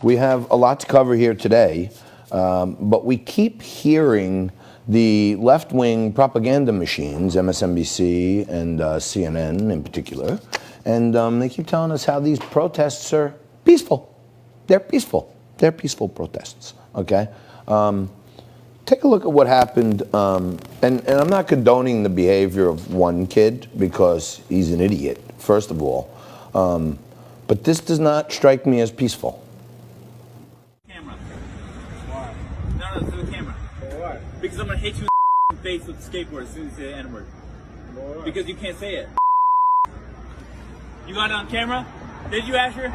We have a lot to cover here today, but we keep hearing the left-wing propaganda machines, MSNBC and CNN in particular, and they keep telling us how these protests are peaceful. They're peaceful. They're peaceful protests, okay? Take a look at what happened, and I'm not condoning the behavior of one kid because he's an idiot, first of all, but this does not strike me as peaceful. Camera. Why? No, to the camera. Why? Because I'm gonna hit you in the face with the skateboard as soon as you say the N-word. Why? Because you can't say it. You got it on camera? Did you, Asher?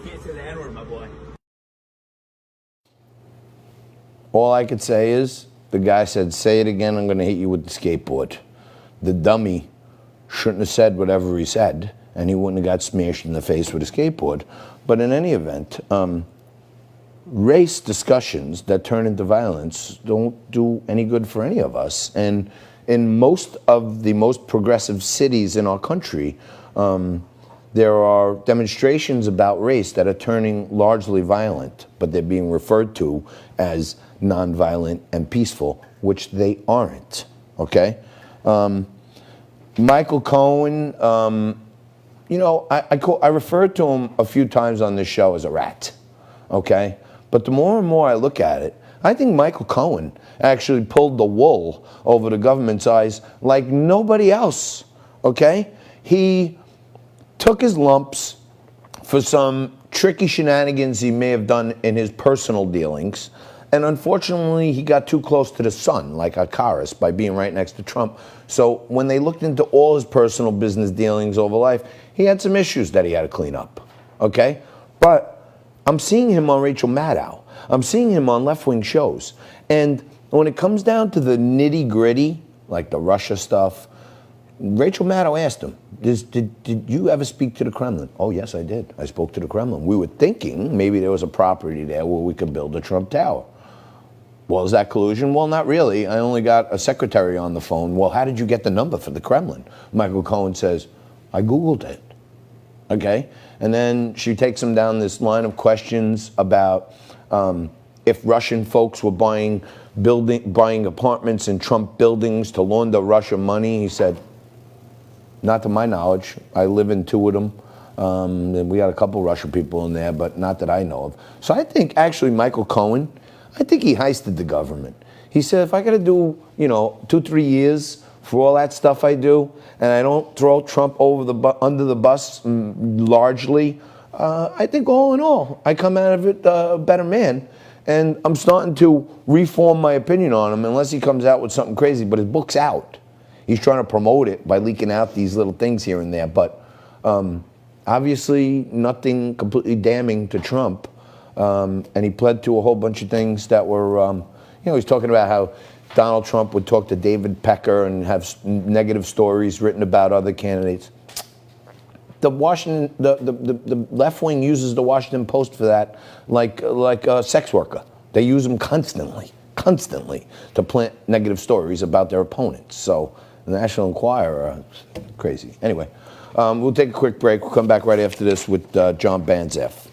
Can't say the N-word, my boy. All I could say is, the guy said, say it again, I'm going to hit you with the skateboard. The dummy shouldn't have said whatever he said, and he wouldn't have got smashed in the face with a skateboard. But in any event, race discussions that turn into violence don't do any good for any of us. And in most of the most progressive cities in our country, there are demonstrations about race that are turning largely violent, but they're being referred to as nonviolent and peaceful, which they aren't, okay? Michael Cohen, you know, I referred to him a few times on this show as a rat, okay? But the more and more I look at it, I think Michael Cohen actually pulled the wool over the government's eyes like nobody else, okay? He took his lumps for some tricky shenanigans he may have done in his personal dealings, and unfortunately he got too close to the sun, like a chorus, by being right next to Trump. So when they looked into all his personal business dealings over life, he had some issues that he had to clean up, okay? But I'm seeing him on Rachel Maddow. I'm seeing him on left-wing shows. And when it comes down to the nitty-gritty, like the Russia stuff, Rachel Maddow asked him, did you ever speak to the Kremlin? Oh, yes, I did. I spoke to the Kremlin. We were thinking maybe there was a property there where we could build a Trump Tower. Well, is that collusion? Well, not really. I only got a secretary on the phone. Well, how did you get the number for the Kremlin? Michael Cohen says, I Googled it. Okay? And then she takes him down this line of questions about if Russian folks were buying apartments in Trump buildings to launder Russia money. He said, not to my knowledge. I live in two of them. And we got a couple Russian people in there, but not that I know of. So I think actually Michael Cohen, I think he heisted the government. He said, if I got to do, 2-3 years for all that stuff I do, and I don't throw Trump under the bus largely, I think all in all, I come out of it a better man. And I'm starting to reform my opinion on him, unless he comes out with something crazy. But his book's out. He's trying to promote it by leaking out these little things here and there. But obviously nothing completely damning to Trump. And he pled to a whole bunch of things that were, he's talking about how Donald Trump would talk to David Pecker and have negative stories written about other candidates. The left wing uses the Washington Post for that, like a sex worker. They use them constantly to plant negative stories about their opponents. So the National Enquirer, crazy. Anyway, we'll take a quick break. We'll come back right after this with John Banzhaf.